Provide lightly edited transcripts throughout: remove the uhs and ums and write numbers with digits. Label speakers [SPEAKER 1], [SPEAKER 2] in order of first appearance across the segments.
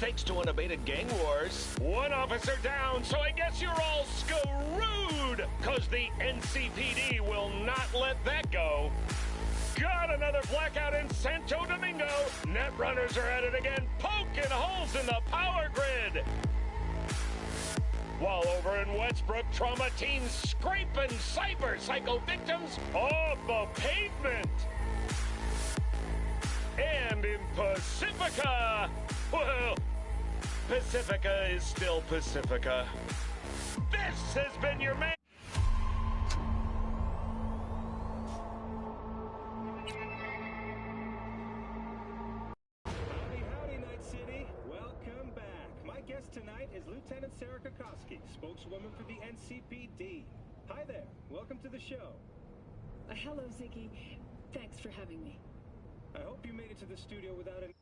[SPEAKER 1] thanks to unabated gang wars.
[SPEAKER 2] One officer down, so I guess you're all screwed! Cause the NCPD will not let that go. Got another blackout in Santo Domingo. Netrunners are at it again, poking holes in the power grid. While over in Westbrook, trauma teens scraping cyber psycho victims off the pavement. And in Pacifica, well, Pacifica is still Pacifica. This has been your man.
[SPEAKER 3] Howdy, Night City. Welcome back. My guest tonight is Lieutenant Sarah Kokoski, spokeswoman for the NCPD. Hi there. Welcome to the show.
[SPEAKER 4] Hello, Ziggy. Thanks for having me.
[SPEAKER 3] I hope you made it to the studio without any...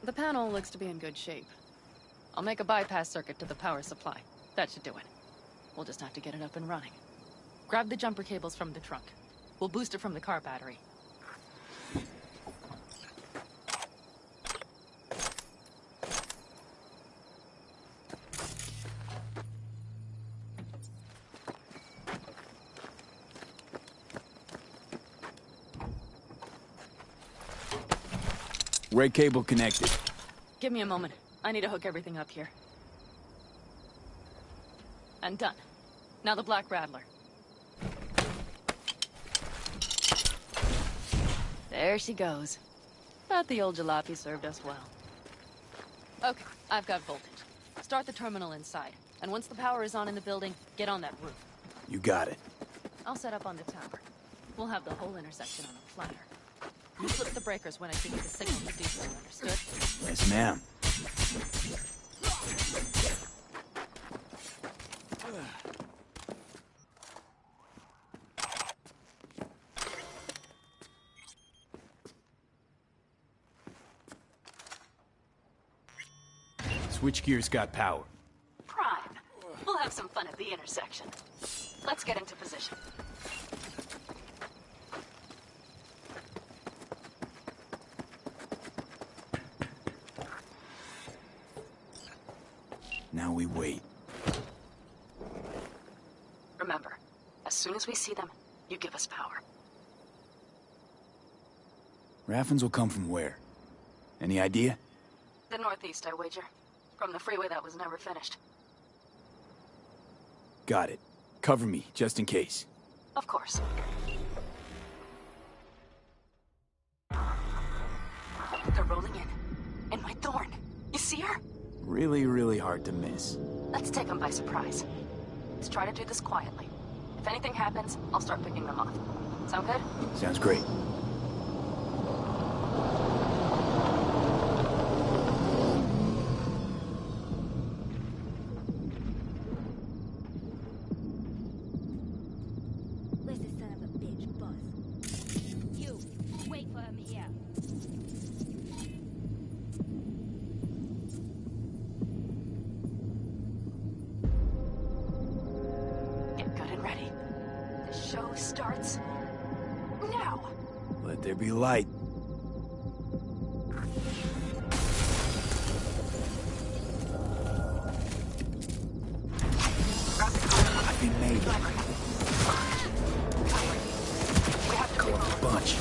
[SPEAKER 5] The panel looks to be in good shape. I'll make a bypass circuit to the power supply. That should do it. We'll just have to get it up and running. Grab the jumper cables from the trunk. We'll boost it from the car battery.
[SPEAKER 6] Red cable connected.
[SPEAKER 5] Give me a moment. I need to hook everything up here. And done. Now the Black Rattler. There she goes. Thought the old jalopy served us well. Okay, I've got voltage. Start the terminal inside. And once the power is on in the building, get on that roof.
[SPEAKER 6] You got it.
[SPEAKER 5] I'll set up on the tower. We'll have the whole intersection on a platter. You flip the breakers when I give you the signal to do so, understood?
[SPEAKER 6] Yes, ma'am. Switchgear's got power.
[SPEAKER 5] Prime. We'll have some fun at the intersection. Let's get into position.
[SPEAKER 6] Now we wait.
[SPEAKER 5] Remember, as soon as we see them, you give us power.
[SPEAKER 6] Raffens will come from where? Any idea?
[SPEAKER 5] The northeast, I wager. From the freeway that was never finished.
[SPEAKER 6] Got it. Cover me, just in case.
[SPEAKER 5] Of course. They're rolling in. In my thorn. You see her?
[SPEAKER 6] Really, really hard to miss.
[SPEAKER 5] Let's take them by surprise. Let's try to do this quietly. If anything happens, I'll start picking them off. Sound good?
[SPEAKER 6] Sounds great.
[SPEAKER 7] Where's the son of a bitch, boss? You, wait for him here.
[SPEAKER 5] Get good and ready. The show starts now.
[SPEAKER 6] Let there be light.
[SPEAKER 5] Grab the car.
[SPEAKER 6] I've been made.
[SPEAKER 5] We have to
[SPEAKER 6] Collect a bunch.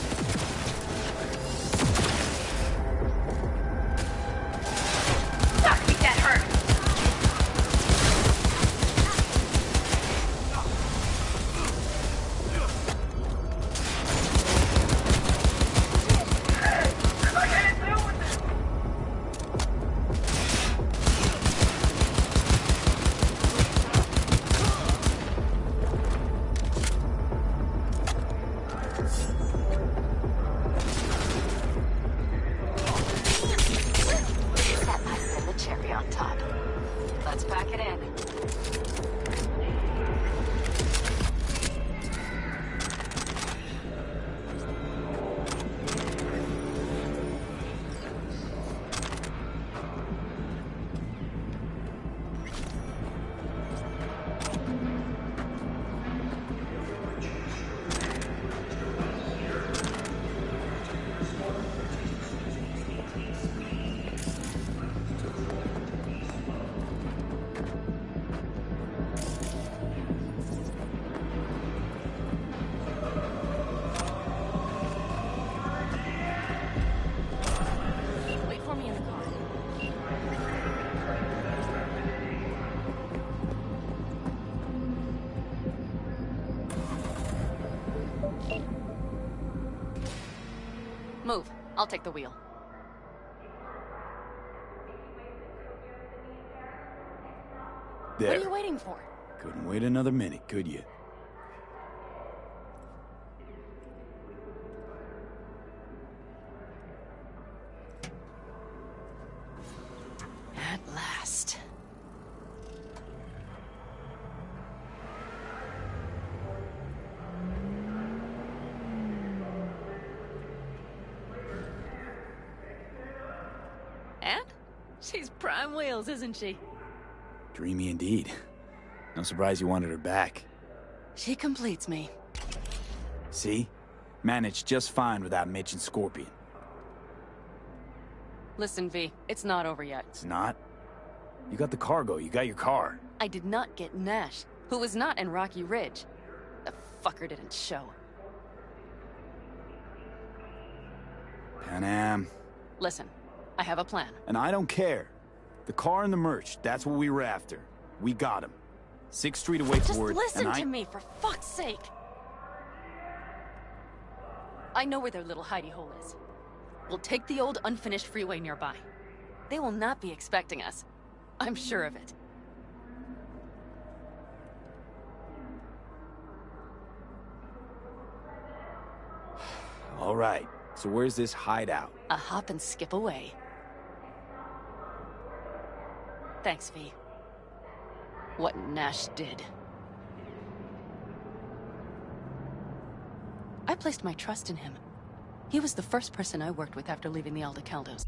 [SPEAKER 5] not keep that hurt. Move. I'll take the wheel.
[SPEAKER 6] There.
[SPEAKER 5] What are you waiting for?
[SPEAKER 6] Couldn't wait another minute, could you?
[SPEAKER 5] At last. And? She's prime wheels, isn't she?
[SPEAKER 6] Dreamy indeed. No surprise you wanted her back.
[SPEAKER 5] She completes me.
[SPEAKER 6] See? Managed just fine without Mitch and Scorpion.
[SPEAKER 5] Listen, V, it's not over yet.
[SPEAKER 6] It's not? You got the cargo, you got your car.
[SPEAKER 5] I did not get Nash, who was not in Rocky Ridge. The fucker didn't show.
[SPEAKER 6] Panam.
[SPEAKER 5] Listen, I have a plan.
[SPEAKER 6] And I don't care. The car and the merch, that's what we were after. We got him. 6th Street away
[SPEAKER 5] Just
[SPEAKER 6] forward,
[SPEAKER 5] listen
[SPEAKER 6] and
[SPEAKER 5] to me, for fuck's sake! I know where their little hidey hole is. We'll take the old unfinished freeway nearby. They will not be expecting us. I'm sure of it.
[SPEAKER 6] All right, so where's this hideout?
[SPEAKER 5] A hop and skip away. Thanks, V. What Nash did. I placed my trust in him. He was the first person I worked with after leaving the Aldecaldos.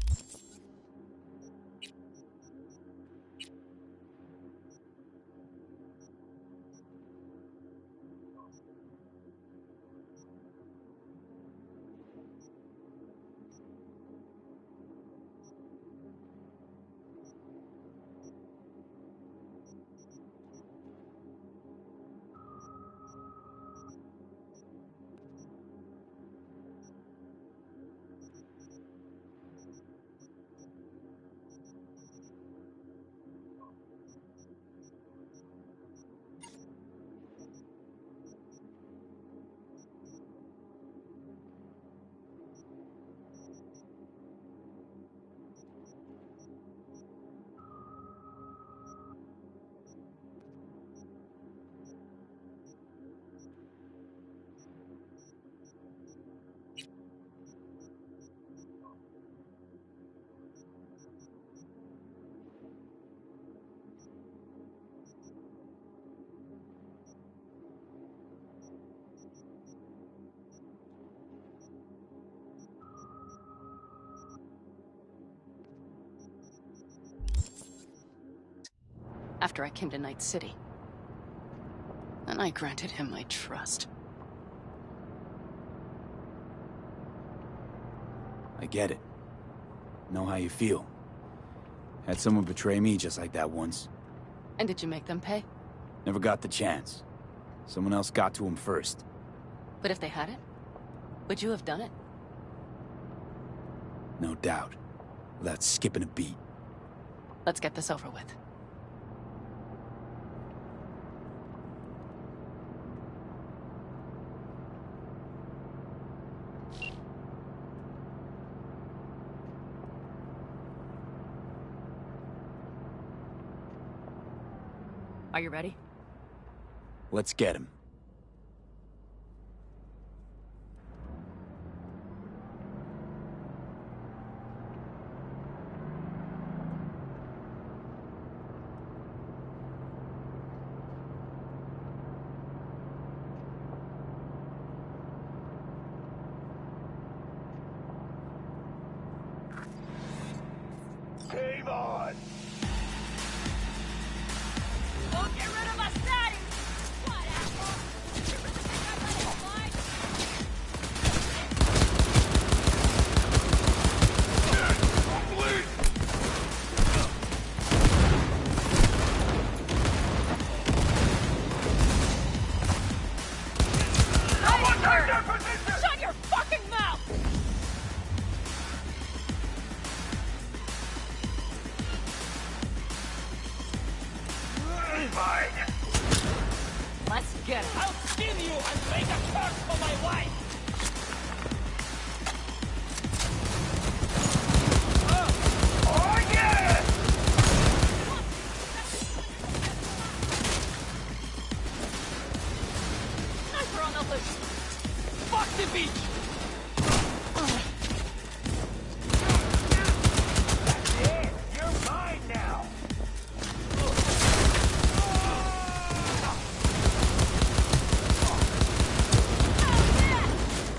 [SPEAKER 5] After I came to Night City. And I granted him my trust.
[SPEAKER 6] I get it. Know how you feel. Had someone betray me just like that once.
[SPEAKER 5] And did you make them pay?
[SPEAKER 6] Never got the chance. Someone else got to him first.
[SPEAKER 5] But if they hadn't, would you have done it?
[SPEAKER 6] No doubt. Without skipping a beat.
[SPEAKER 5] Let's get this over with. Are you ready?
[SPEAKER 6] Let's get him.
[SPEAKER 2] Game on!
[SPEAKER 7] Don't get rid of my status! What, asshole? You really think I'm letting it slide? Shut your fucking mouth! Let's get it.
[SPEAKER 2] I'll skin you and make a curse for my wife!
[SPEAKER 5] loose. Fuck the beach!
[SPEAKER 2] You're mine now!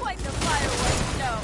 [SPEAKER 7] Quite the fireworks show.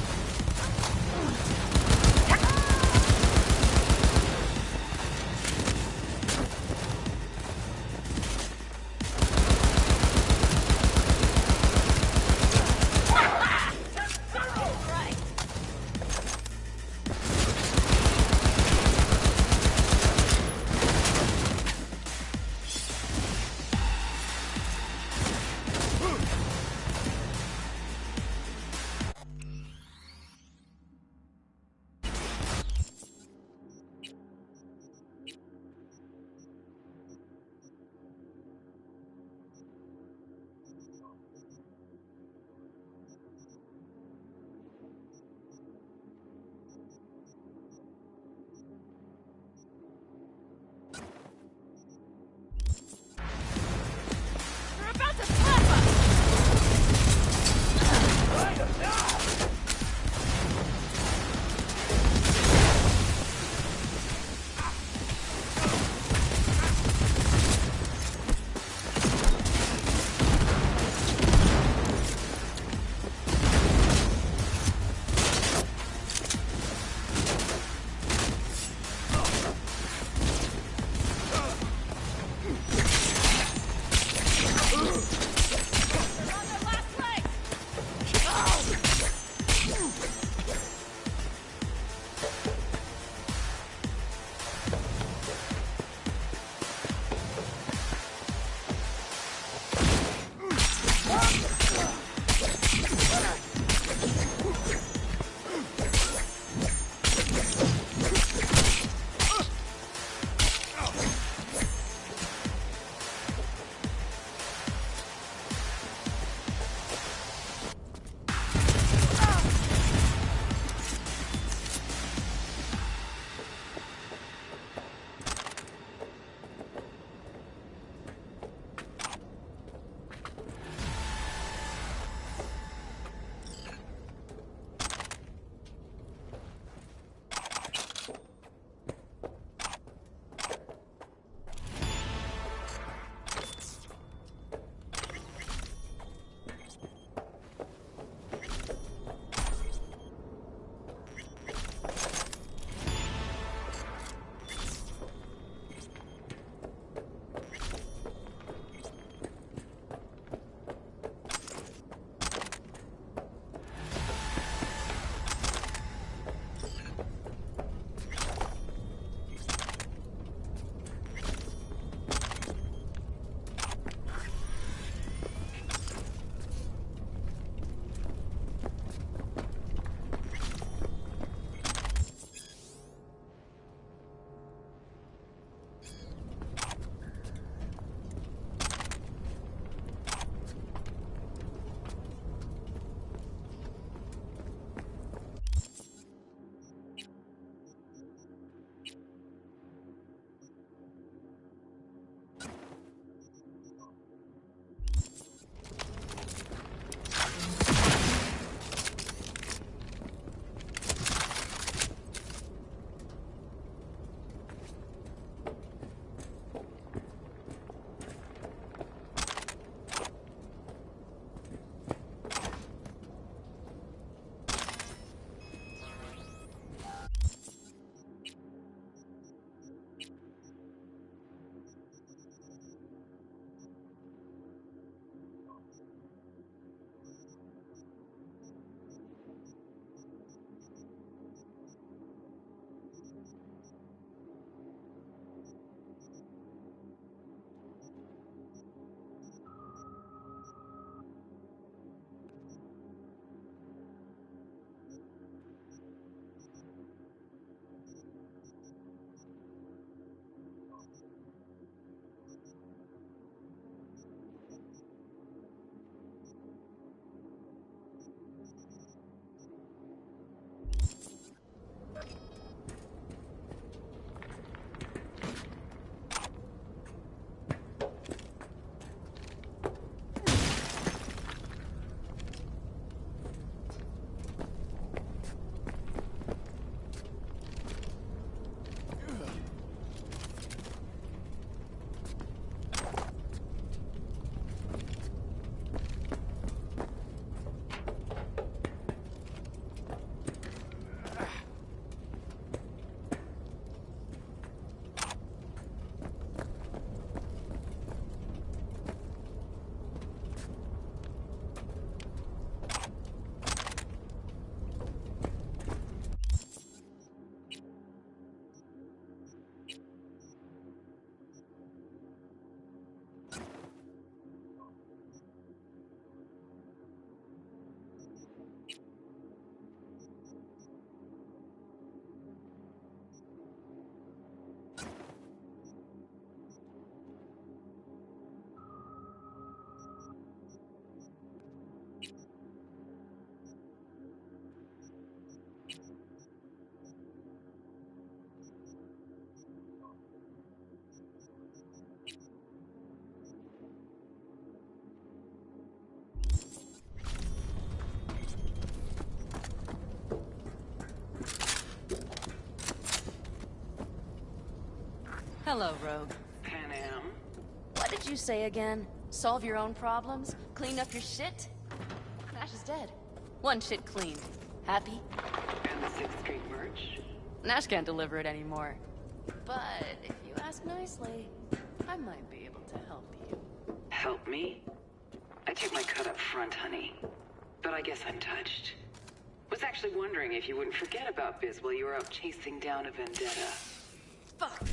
[SPEAKER 5] Hello, Rogue.
[SPEAKER 8] Pan Am.
[SPEAKER 5] What did you say again? Solve your own problems? Clean up your shit? Nash is dead. One shit cleaned. Happy?
[SPEAKER 8] And the 6th Street merch.
[SPEAKER 5] Nash can't deliver it anymore. But if you ask nicely, I might be able to help you.
[SPEAKER 8] Help me? I take my cut up front, honey. But I guess I'm touched. Was actually wondering if you wouldn't forget about Biz while you were out chasing down a vendetta.
[SPEAKER 5] Fuck!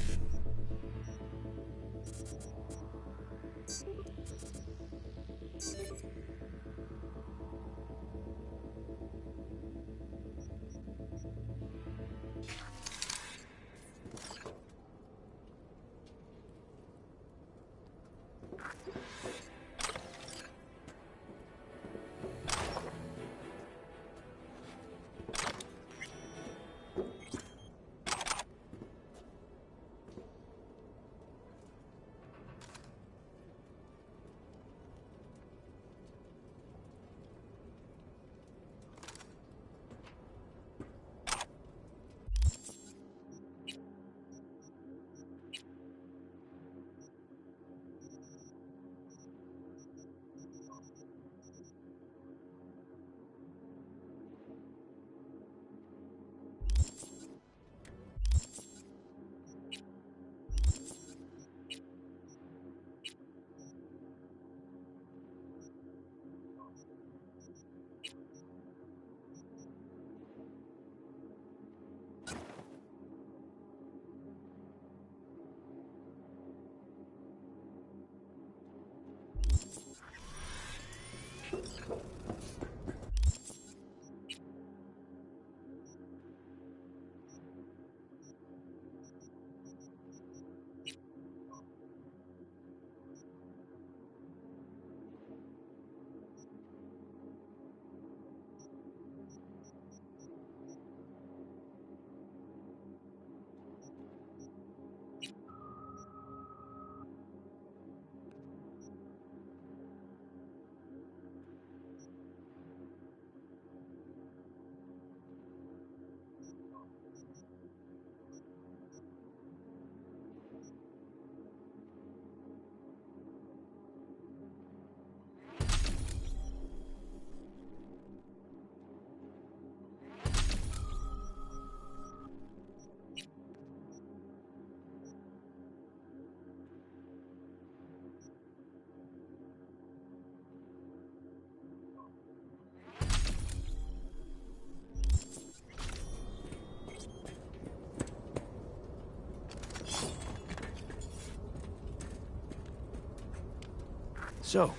[SPEAKER 6] So,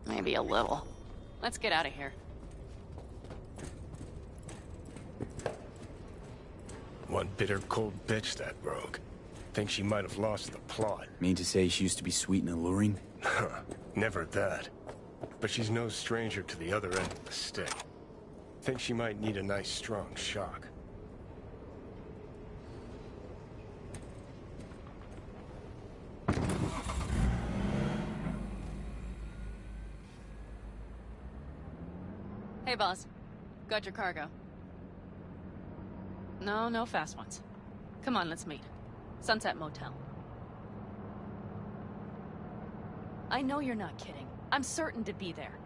[SPEAKER 5] Maybe a little. Let's get out of here.
[SPEAKER 2] One bitter, cold bitch, that rogue. Think she might have lost the plot.
[SPEAKER 6] mean to say she used to be sweet and alluring?
[SPEAKER 2] Never that. But she's no stranger to the other end of the stick. Think she might need a nice, strong shock.
[SPEAKER 5] Hey, boss. Got your cargo. No, no fast ones. Come on, let's meet. Sunset Motel. I know you're not kidding. I'm certain to be there.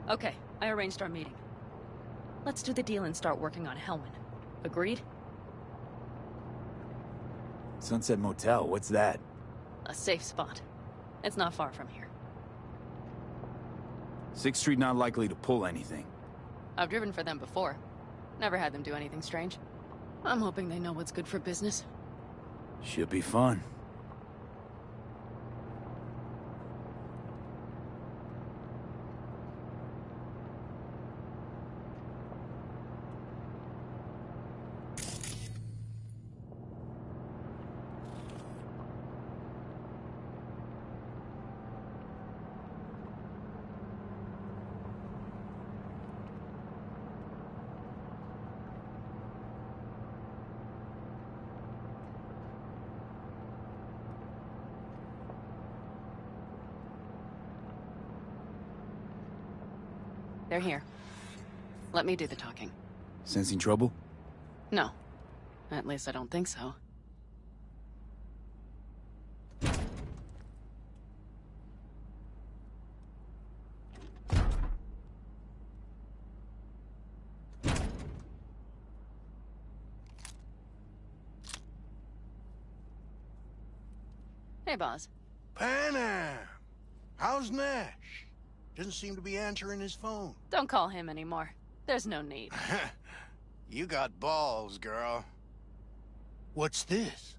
[SPEAKER 5] Okay, I arranged our meeting. Let's do the deal and start working on Hellman. Agreed?
[SPEAKER 6] Sunset Motel, what's that?
[SPEAKER 5] A safe spot. It's not far from here.
[SPEAKER 6] 6th Street not likely to pull anything.
[SPEAKER 5] I've driven for them before. Never had them do anything strange. I'm hoping they know what's good for business.
[SPEAKER 6] Should be fun.
[SPEAKER 5] They're here. Let me do the talking.
[SPEAKER 6] Sensing trouble?
[SPEAKER 5] No. At least I don't think so. Hey, boss.
[SPEAKER 9] Panam! How's Nash? Doesn't seem to be answering his phone.
[SPEAKER 5] Don't call him anymore. There's no need.
[SPEAKER 9] You got balls, girl. What's this?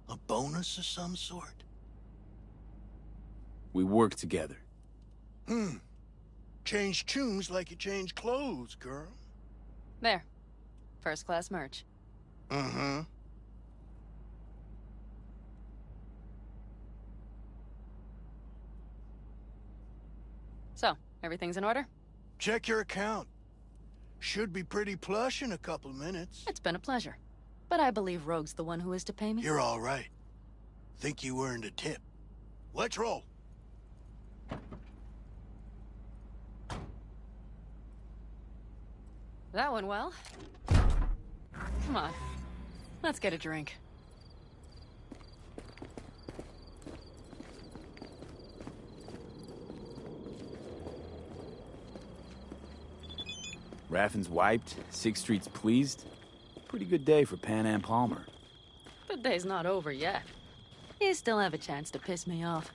[SPEAKER 9] A bonus of some sort?
[SPEAKER 6] We work together.
[SPEAKER 9] Change tunes like you change clothes, girl.
[SPEAKER 5] There. First class merch.
[SPEAKER 9] Mm-hmm.
[SPEAKER 5] So, everything's in order?
[SPEAKER 9] Check your account. Should be pretty plush in a couple of minutes.
[SPEAKER 5] It's been a pleasure. But I believe Rogue's the one who is to pay me.
[SPEAKER 9] You're all right. Think you earned a tip. Let's roll.
[SPEAKER 5] That went well. Come on. Let's get a drink.
[SPEAKER 6] Raffin's wiped, 6th Street's pleased. Pretty good day for Panam Palmer.
[SPEAKER 5] The day's not over yet. You still have a chance to piss me off.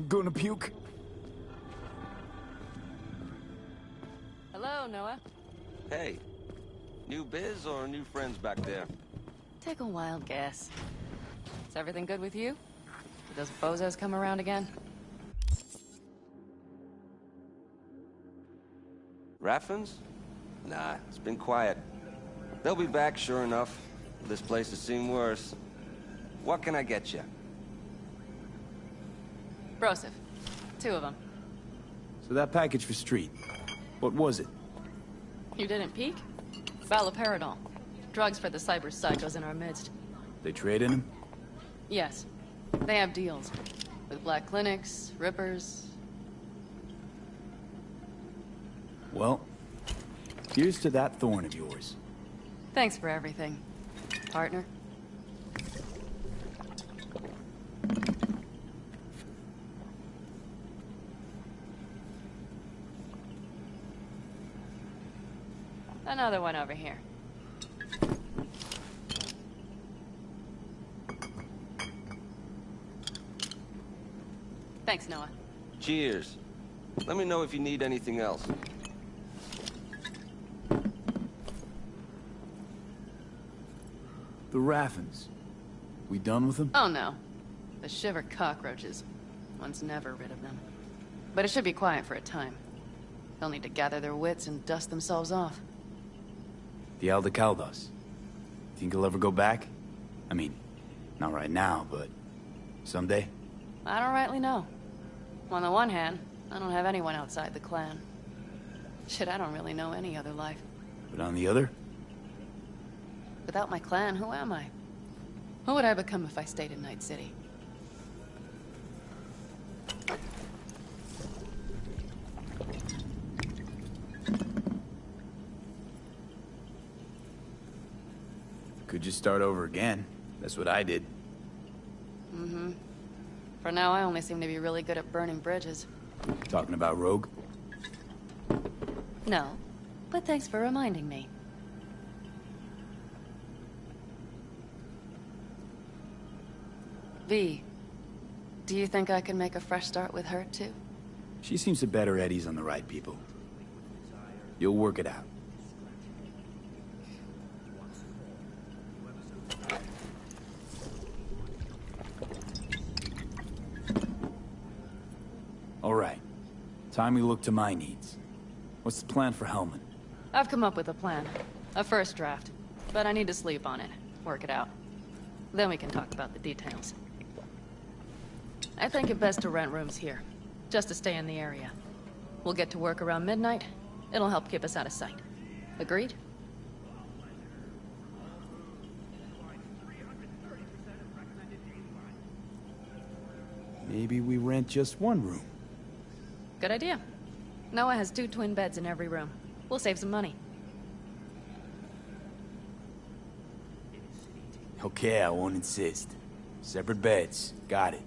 [SPEAKER 6] Gonna puke?
[SPEAKER 5] Hello, Noah.
[SPEAKER 1] Hey, new biz or new friends back there?
[SPEAKER 5] Take a wild guess. Is everything good with you? Did those bozos come around again?
[SPEAKER 1] Raffins? Nah, it's been quiet. They'll be back, sure enough. This place has seen worse. What can I get you?
[SPEAKER 5] Broseph. 2 of them.
[SPEAKER 6] So that package for Street, what was it?
[SPEAKER 5] You didn't peek? Valoperidol. Drugs for the cyber psychos in our midst.
[SPEAKER 6] They trading him?
[SPEAKER 5] Yes. They have deals. With black clinics, rippers.
[SPEAKER 6] Well, here's to that thorn of yours.
[SPEAKER 5] Thanks for everything, partner. Another one over here. Thanks, Noah.
[SPEAKER 1] Cheers. Let me know if you need anything else.
[SPEAKER 6] The Raffins. We done with them?
[SPEAKER 5] Oh no. The shiver cockroaches. One's never rid of them. But it should be quiet for a time. They'll need to gather their wits and dust themselves off.
[SPEAKER 6] The Aldecaldos. Think he'll ever go back? I mean, not right now, but someday?
[SPEAKER 5] I don't rightly know. On the one hand, I don't have anyone outside the clan. Shit, I don't really know any other life.
[SPEAKER 6] But on the other?
[SPEAKER 5] Without my clan, who am I? Who would I become if I stayed in Night City?
[SPEAKER 6] Could just start over again. That's what I did.
[SPEAKER 5] Mm-hmm. For now, I only seem to be really good at burning bridges.
[SPEAKER 6] Talking about Rogue?
[SPEAKER 5] No, but thanks for reminding me. V, do you think I can make a fresh start with her, too?
[SPEAKER 6] She seems to bet her eddies on the right people. You'll work it out. All right. Time we look to my needs. What's the plan for Hellman?
[SPEAKER 5] I've come up with a plan. A first draft. But I need to sleep on it. Work it out. Then we can talk about the details. I think it best to rent rooms here. Just to stay in the area. We'll get to work around midnight. It'll help keep us out of sight. Agreed?
[SPEAKER 6] maybe we rent just one room.
[SPEAKER 5] Good idea. Noah has 2 twin beds in every room. We'll save some money.
[SPEAKER 6] Okay, I won't insist. Separate beds. Got it.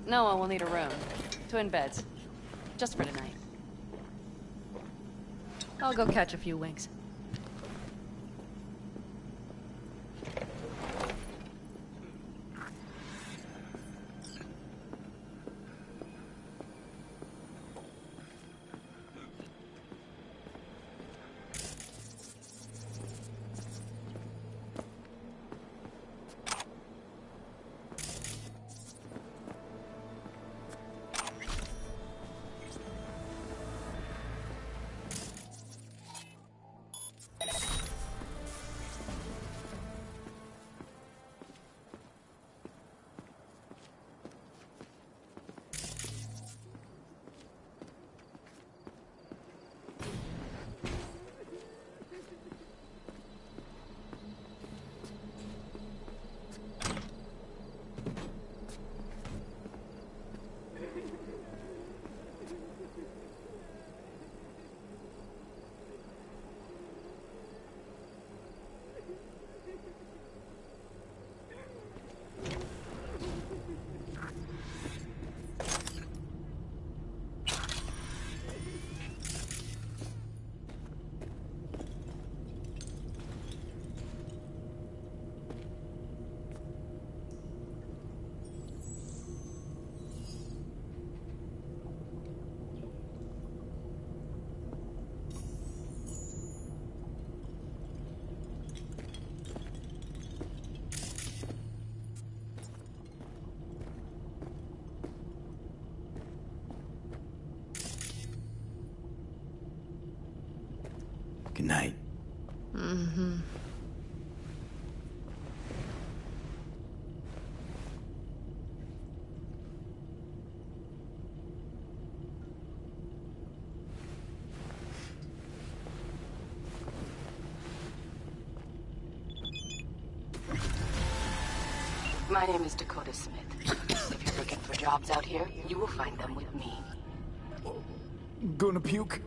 [SPEAKER 5] Noah will need a room. Twin beds. Just for tonight. I'll go catch a few winks.
[SPEAKER 6] Good night.
[SPEAKER 5] Mm-hmm.
[SPEAKER 10] My name is Dakota Smith. If you're looking for jobs out here, you will find them with me.
[SPEAKER 6] Gonna puke?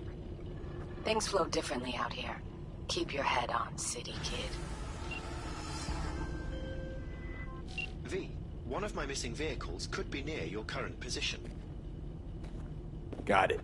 [SPEAKER 10] Things flow differently out here. Keep your head on, city kid.
[SPEAKER 11] V, one of my missing vehicles could be near your current position.
[SPEAKER 6] Got it.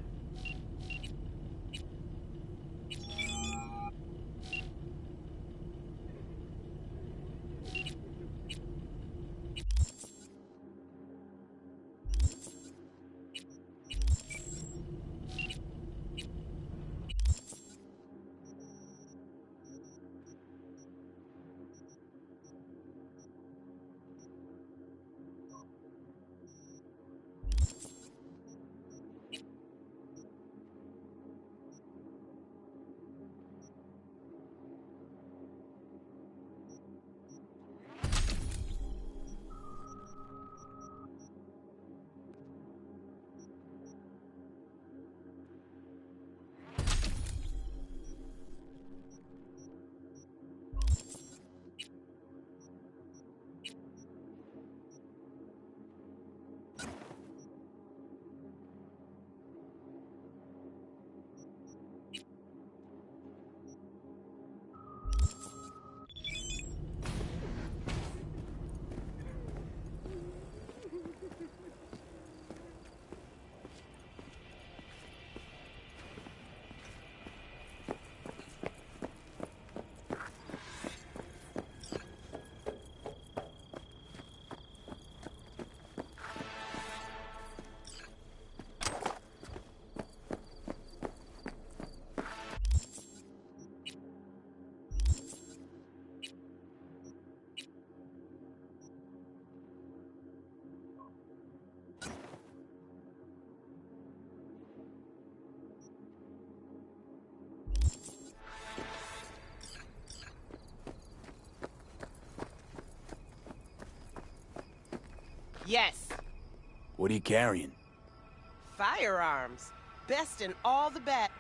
[SPEAKER 12] Yes.
[SPEAKER 6] What are you carrying?
[SPEAKER 12] Firearms. Best in all the bat.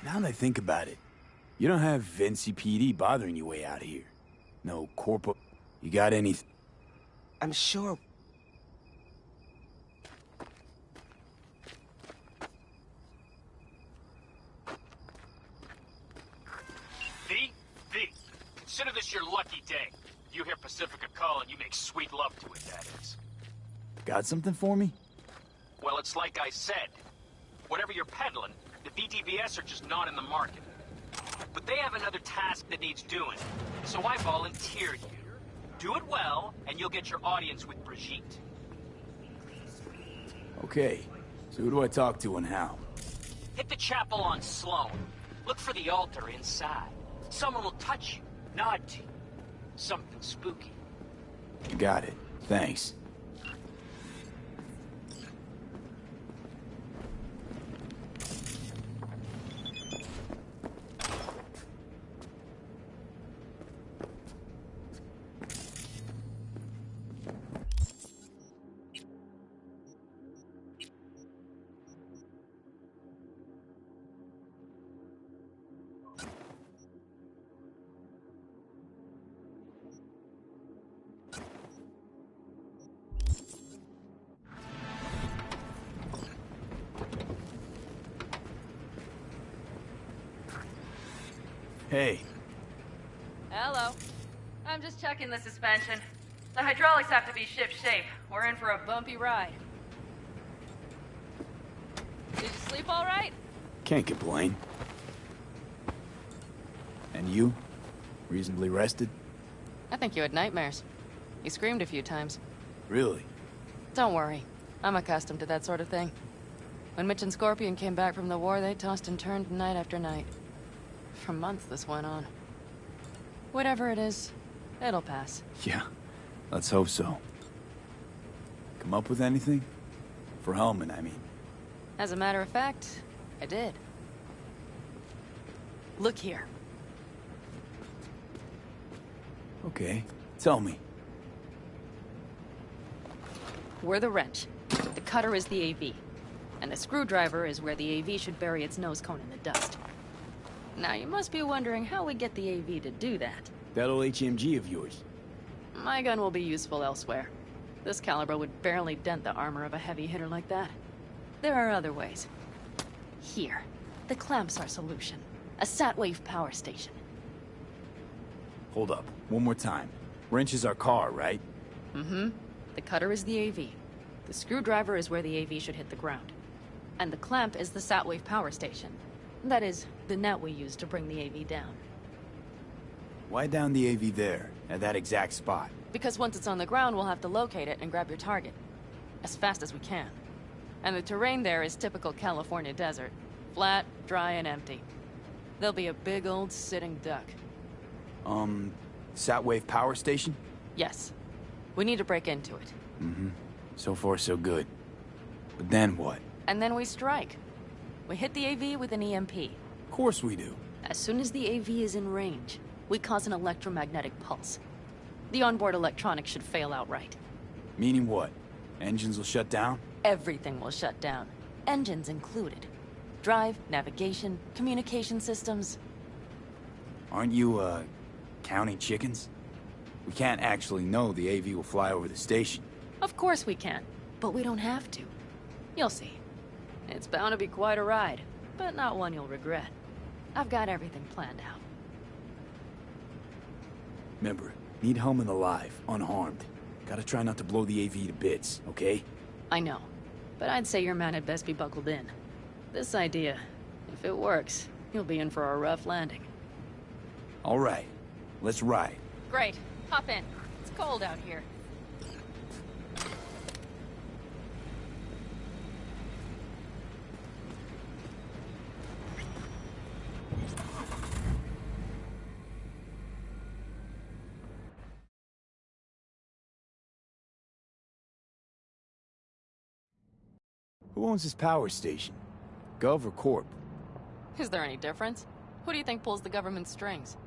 [SPEAKER 6] Now that I think about it, you don't have NCPD bothering you way out here. No corpo... You got any...
[SPEAKER 13] I'm sure...
[SPEAKER 14] V, consider this your lucky day. You hear Pacifica calling, you make sweet love to it, that is.
[SPEAKER 6] Got something for me?
[SPEAKER 14] Well, it's like I said. Whatever you're peddling, the BTVS are just not in the market. But they have another task that needs doing, so I volunteered you. Do it well, and you'll get your audience with Brigitte.
[SPEAKER 6] Okay, so who do I talk to and how?
[SPEAKER 14] Hit the chapel on Sloan. Look for the altar inside. Someone will touch you, nod to you. Something spooky.
[SPEAKER 6] Got it. Thanks. Hey.
[SPEAKER 5] Hello. I'm just checking the suspension. The hydraulics have to be ship-shape. We're in for a bumpy ride. Did you sleep all right?
[SPEAKER 6] Can't complain. And you? Reasonably rested?
[SPEAKER 5] I think you had nightmares. You screamed a few times.
[SPEAKER 6] Really?
[SPEAKER 5] Don't worry. I'm accustomed to that sort of thing. When Mitch and Scorpion came back from the war, they tossed and turned night after night. For months this went on. Whatever it is, it'll pass.
[SPEAKER 6] Yeah, let's hope so. Come up with anything? For Hellman, I mean.
[SPEAKER 5] As a matter of fact, I did. Look here.
[SPEAKER 6] Okay, tell me.
[SPEAKER 5] We're the wrench. The cutter is the AV. And the screwdriver is where the AV should bury its nose cone in the dust. Now, you must be wondering how we get the AV to do that.
[SPEAKER 6] That old HMG of yours.
[SPEAKER 5] My gun will be useful elsewhere. This caliber would barely dent the armor of a heavy hitter like that. There are other ways. Here. The clamp's our solution. A sat-wave power station.
[SPEAKER 6] Hold up. One more time. Wrench is our car, right?
[SPEAKER 5] Mm-hmm. The cutter is the AV. The screwdriver is where the AV should hit the ground. And the clamp is the sat-wave power station. That is, the net we use to bring the AV down.
[SPEAKER 6] Why down the AV there, at that exact spot?
[SPEAKER 5] Because once it's on the ground, we'll have to locate it and grab your target. As fast as we can. And the terrain there is typical California desert. Flat, dry, and empty. There'll be a big old sitting duck.
[SPEAKER 6] Sat-wave power station?
[SPEAKER 5] Yes. We need to break into it.
[SPEAKER 6] Mm-hmm. So far, so good. But then what?
[SPEAKER 5] And then we strike. We hit the AV with an EMP.
[SPEAKER 6] Of course we do.
[SPEAKER 5] As soon as the AV is in range, we cause an electromagnetic pulse. The onboard electronics should fail outright.
[SPEAKER 6] Meaning what? Engines will shut down?
[SPEAKER 5] Everything will shut down. Engines included. Drive, navigation, communication systems.
[SPEAKER 6] Aren't you, counting chickens? We can't actually know the AV will fly over the station.
[SPEAKER 5] Of course we can, but we don't have to. You'll see. It's bound to be quite a ride, but not one you'll regret. I've got everything planned out.
[SPEAKER 6] Remember, need Hellman alive, unharmed. Gotta try not to blow the AV to bits, okay?
[SPEAKER 5] I know, but I'd say your man had best be buckled in. This idea, if it works, you'll be in for a rough landing.
[SPEAKER 6] All right, let's ride.
[SPEAKER 5] Great, hop in. It's cold out here.
[SPEAKER 6] Who owns this power station? Gov or Corp?
[SPEAKER 5] Is there any difference? Who do you think pulls the government's strings?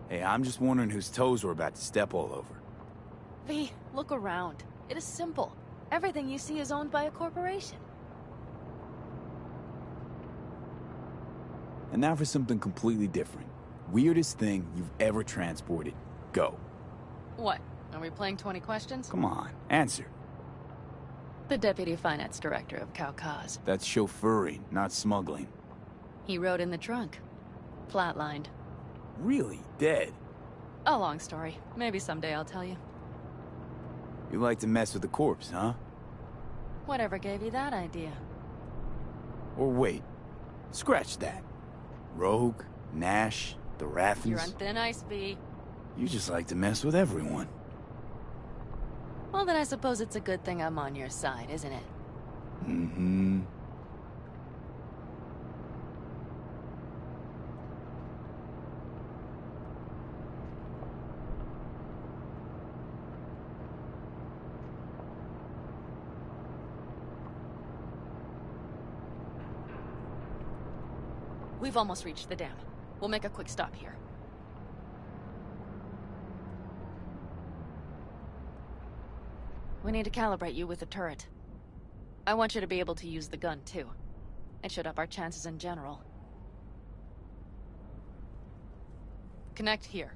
[SPEAKER 6] Hey, I'm just wondering whose toes we're about to step all over.
[SPEAKER 5] V, look around. It is simple. Everything you see is owned by a corporation.
[SPEAKER 6] And now for something completely different. Weirdest thing you've ever transported. Go.
[SPEAKER 5] What? Are we playing 20 questions?
[SPEAKER 6] Come on, answer.
[SPEAKER 5] The Deputy Finance Director of Kaukaz.
[SPEAKER 6] That's chauffeuring, not smuggling.
[SPEAKER 5] He rode in the trunk. Flatlined.
[SPEAKER 6] Really? Dead?
[SPEAKER 5] A long story. Maybe someday I'll tell you.
[SPEAKER 6] You like to mess with the corpse, huh?
[SPEAKER 5] Whatever gave you that idea?
[SPEAKER 6] Or wait, scratch that. Rogue, Nash, the Rathens.
[SPEAKER 5] You're on thin ice, V.
[SPEAKER 6] You just like to mess with everyone.
[SPEAKER 5] Well, then I suppose it's a good thing I'm on your side, isn't it?
[SPEAKER 6] Mm-hmm.
[SPEAKER 5] We've almost reached the dam. We'll make a quick stop here. We need to calibrate you with the turret. I want you to be able to use the gun, too. It should up our chances in general. Connect here.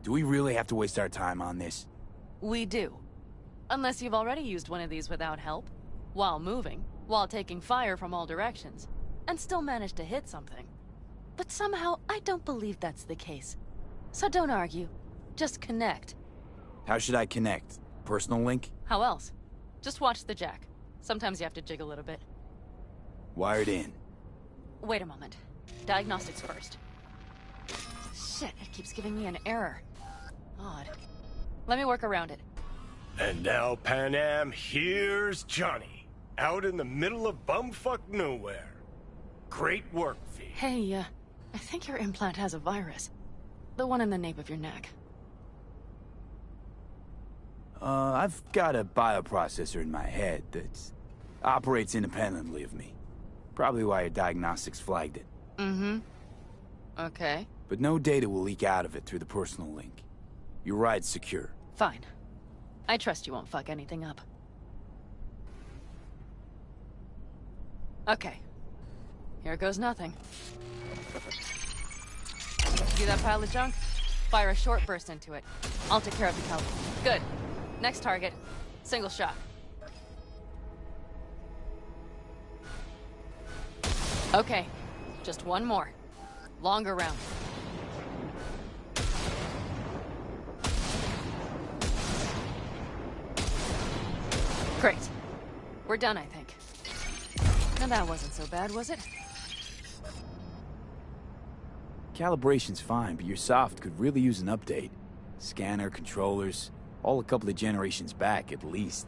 [SPEAKER 6] Do we really have to waste our time on this?
[SPEAKER 5] We do. Unless you've already used one of these without help, while moving, while taking fire from all directions, and still managed to hit something. But somehow, I don't believe that's the case. So don't argue. Just connect.
[SPEAKER 6] How should I connect? Personal link?
[SPEAKER 5] How else? Just watch the jack. Sometimes you have to jig a little bit.
[SPEAKER 6] Wired in.
[SPEAKER 5] Wait a moment. Diagnostics first. Shit, it keeps giving me an error. Odd. Let me work around it.
[SPEAKER 2] And now, Pan Am, here's Johnny. Out in the middle of bumfuck nowhere. Great work, V.
[SPEAKER 5] Hey, I think your implant has a virus. The one in the nape of your neck.
[SPEAKER 6] I've got a bioprocessor in my head that operates independently of me. Probably why your diagnostics flagged it.
[SPEAKER 5] Mm-hmm. Okay.
[SPEAKER 6] But no data will leak out of it through the personal link. Your ride's secure.
[SPEAKER 5] Fine. I trust you won't fuck anything up. Okay. Here goes nothing. See that pile of junk? Fire a short burst into it. I'll take care of the caliber. Good. Next target. Single shot. Okay. Just one more. Longer round. Great. We're done, I think. Now that wasn't so bad, was it?
[SPEAKER 6] Calibration's fine, but your soft could really use an update. Scanner, controllers, all a couple of generations back, at least.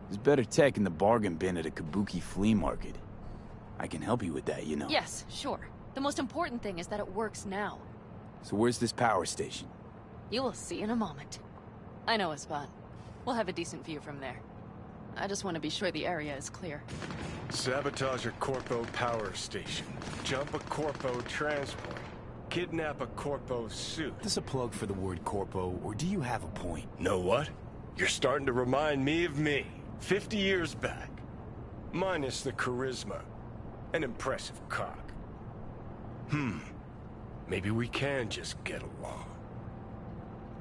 [SPEAKER 6] There's better tech in the bargain bin at a kabuki flea market. I can help you with that, you know.
[SPEAKER 5] Yes, sure. The most important thing is that it works now.
[SPEAKER 6] So where's this power station?
[SPEAKER 5] You will see in a moment. I know a spot. We'll have a decent view from there. I just want to be sure the area is clear.
[SPEAKER 2] Sabotage a Corpo power station. Jump a Corpo transport. Kidnap a Corpo suit.
[SPEAKER 6] Is this a plug for the word corpo, or do you have a point?
[SPEAKER 2] Know what? You're starting to remind me of me. 50 years back. Minus the charisma. An impressive cock. Maybe we can just get along.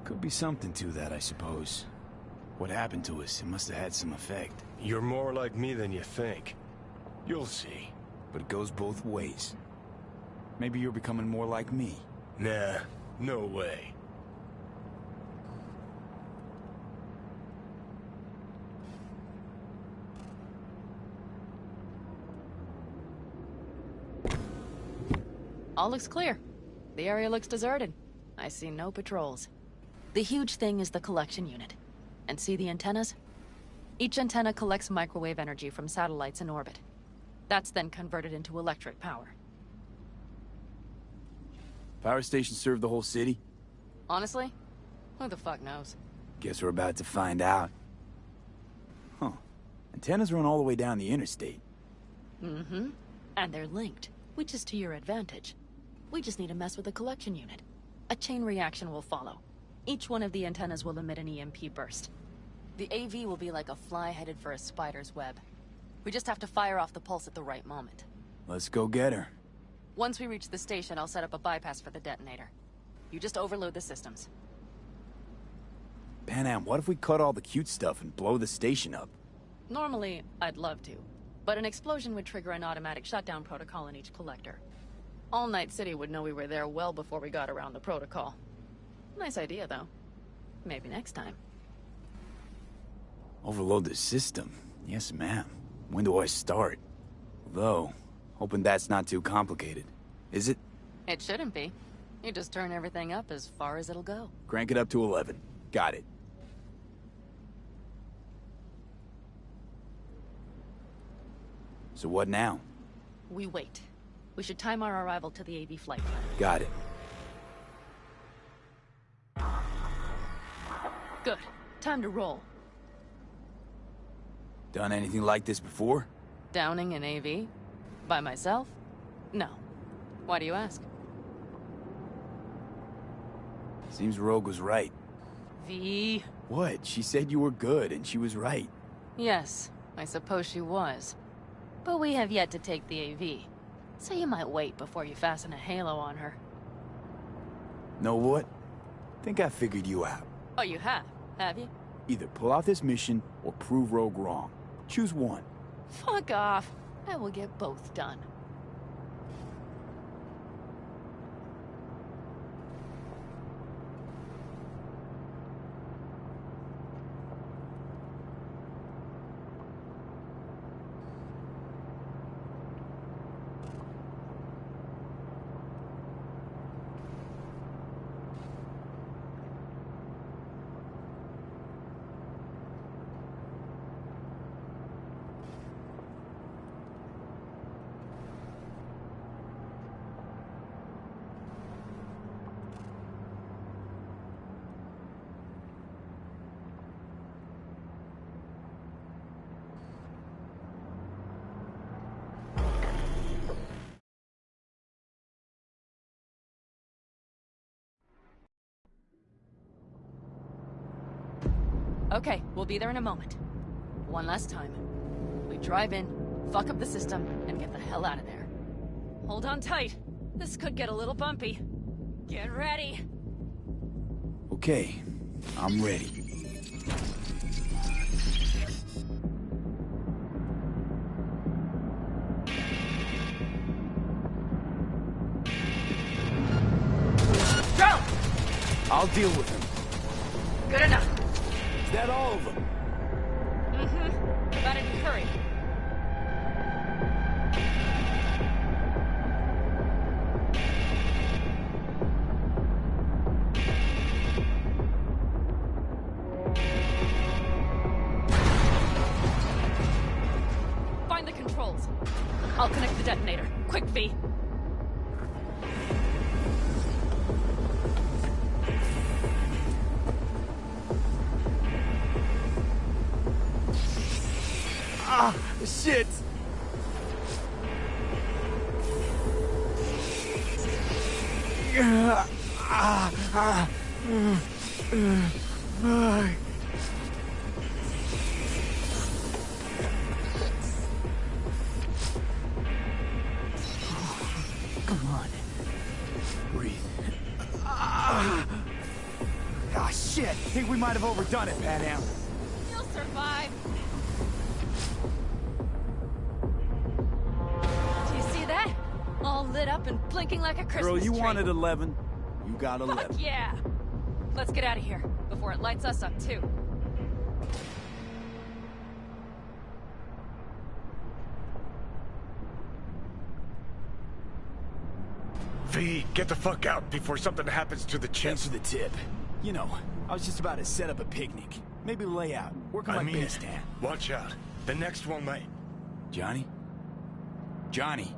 [SPEAKER 6] Could be something to that, I suppose. What happened to us, it must have had some effect.
[SPEAKER 2] You're more like me than you think. You'll see.
[SPEAKER 6] But it goes both ways. Maybe you're becoming more like me.
[SPEAKER 2] Nah, no way.
[SPEAKER 5] All looks clear. The area looks deserted. I see no patrols. The huge thing is the collection unit. And see the antennas? Each antenna collects microwave energy from satellites in orbit. That's then converted into electric power.
[SPEAKER 6] Power stations serve the whole city?
[SPEAKER 5] Honestly? Who the fuck knows?
[SPEAKER 6] Guess we're about to find out. Huh. Antennas run all the way down the interstate.
[SPEAKER 5] Mm-hmm. And they're linked, which is to your advantage. We just need to mess with the collection unit. A chain reaction will follow. Each one of the antennas will emit an EMP burst. The AV will be like a fly headed for a spider's web. We just have to fire off the pulse at the right moment.
[SPEAKER 6] Let's go get her.
[SPEAKER 5] Once we reach the station, I'll set up a bypass for the detonator. You just overload the systems.
[SPEAKER 6] Panam, what if we cut all the cute stuff and blow the station up?
[SPEAKER 5] Normally, I'd love to, but an explosion would trigger an automatic shutdown protocol in each collector. All Night City would know we were there well before we got around the protocol. Nice idea, though. Maybe next time.
[SPEAKER 6] Overload the system? Yes, ma'am. When do I start? Though, hoping that's not too complicated. Is it?
[SPEAKER 5] It shouldn't be. You just turn everything up as far as it'll go.
[SPEAKER 6] Crank it up to 11. Got it. So what now?
[SPEAKER 5] We wait. We should time our arrival to the AV flight plan.
[SPEAKER 6] Got it.
[SPEAKER 5] Good. Time to roll.
[SPEAKER 6] Done anything like this before?
[SPEAKER 5] Downing an AV? By myself? No. Why do you ask?
[SPEAKER 6] Seems Rogue was right.
[SPEAKER 5] V.
[SPEAKER 6] What? She said you were good, and she was right.
[SPEAKER 5] Yes, I suppose she was. But we have yet to take the AV, so you might wait before you fasten a halo on her.
[SPEAKER 6] Know what? Think I figured you out.
[SPEAKER 5] Oh, you have you?
[SPEAKER 6] Either pull out this mission, or prove Rogue wrong. Choose one.
[SPEAKER 5] Fuck off. I will get both done. Okay, we'll be there in a moment. One last time. We drive in, fuck up the system, and get the hell out of there. Hold on tight. This could get a little bumpy. Get ready.
[SPEAKER 6] Okay, I'm ready.
[SPEAKER 5] Go!
[SPEAKER 6] I'll deal with him.
[SPEAKER 5] Good enough.
[SPEAKER 6] Is that all of them?
[SPEAKER 5] Mm-hmm. Better hurry. Find the controls. I'll connect the detonator. Quick, V.
[SPEAKER 6] Ah, shit! Come on. Breathe. Ah, shit! Think we might have overdone it, Panam.
[SPEAKER 5] You'll survive. Do you see that? All lit up and blinking like a Christmas
[SPEAKER 6] Girl, you
[SPEAKER 5] tree.
[SPEAKER 6] wanted 11. You got 11.
[SPEAKER 5] Fuck yeah! Let's get out of here before it lights us up too.
[SPEAKER 15] V, get the fuck out before something happens to the chip.
[SPEAKER 6] Thanks for the tip. You know, I was just about to set up a picnic. Maybe lay out. Work on my base stand.
[SPEAKER 15] Watch out. The next one might...
[SPEAKER 6] Johnny? Johnny?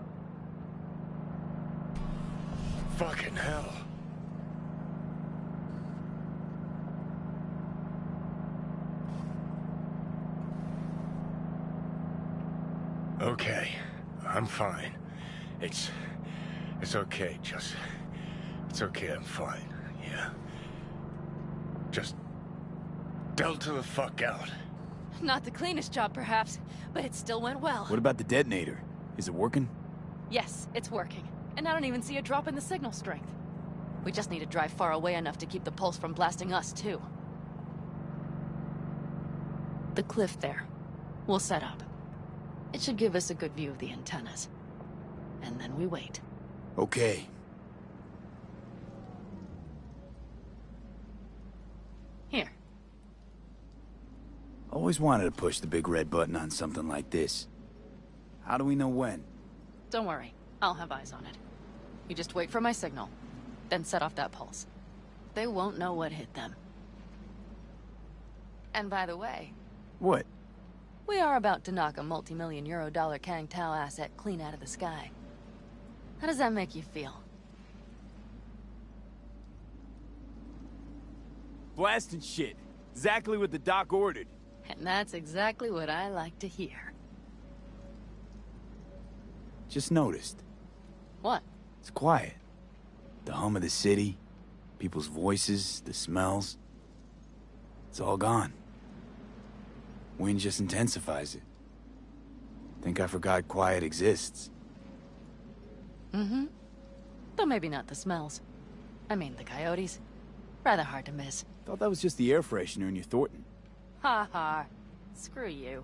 [SPEAKER 15] Fucking hell. Okay, I'm fine. It's okay, just... It's okay, I'm fine, yeah. Just... Delta the fuck out.
[SPEAKER 5] Not the cleanest job, perhaps, but it still went well.
[SPEAKER 6] What about the detonator? Is it working?
[SPEAKER 5] Yes, it's working. And I don't even see a drop in the signal strength. We just need to drive far away enough to keep the pulse from blasting us, too. The cliff there. We'll set up. It should give us a good view of the antennas. And then we wait.
[SPEAKER 6] Okay.
[SPEAKER 5] Here.
[SPEAKER 6] Always wanted to push the big red button on something like this. How do we know when?
[SPEAKER 5] Don't worry. I'll have eyes on it. You just wait for my signal. Then set off that pulse. They won't know what hit them. And by the way...
[SPEAKER 6] What?
[SPEAKER 5] We are about to knock a multi-million euro-dollar Kang Tao asset clean out of the sky. How does that make you feel?
[SPEAKER 6] Blasting shit. Exactly what the doc ordered.
[SPEAKER 5] And that's exactly what I like to hear.
[SPEAKER 6] Just noticed.
[SPEAKER 5] What?
[SPEAKER 6] It's quiet. The hum of the city, people's voices, the smells. It's all gone. Wind just intensifies it. Think I forgot quiet exists.
[SPEAKER 5] Mm-hmm. Though maybe not the smells. I mean, the coyotes. Rather hard to miss.
[SPEAKER 6] Thought that was just the air freshener in your Thornton.
[SPEAKER 5] Ha ha. Screw you.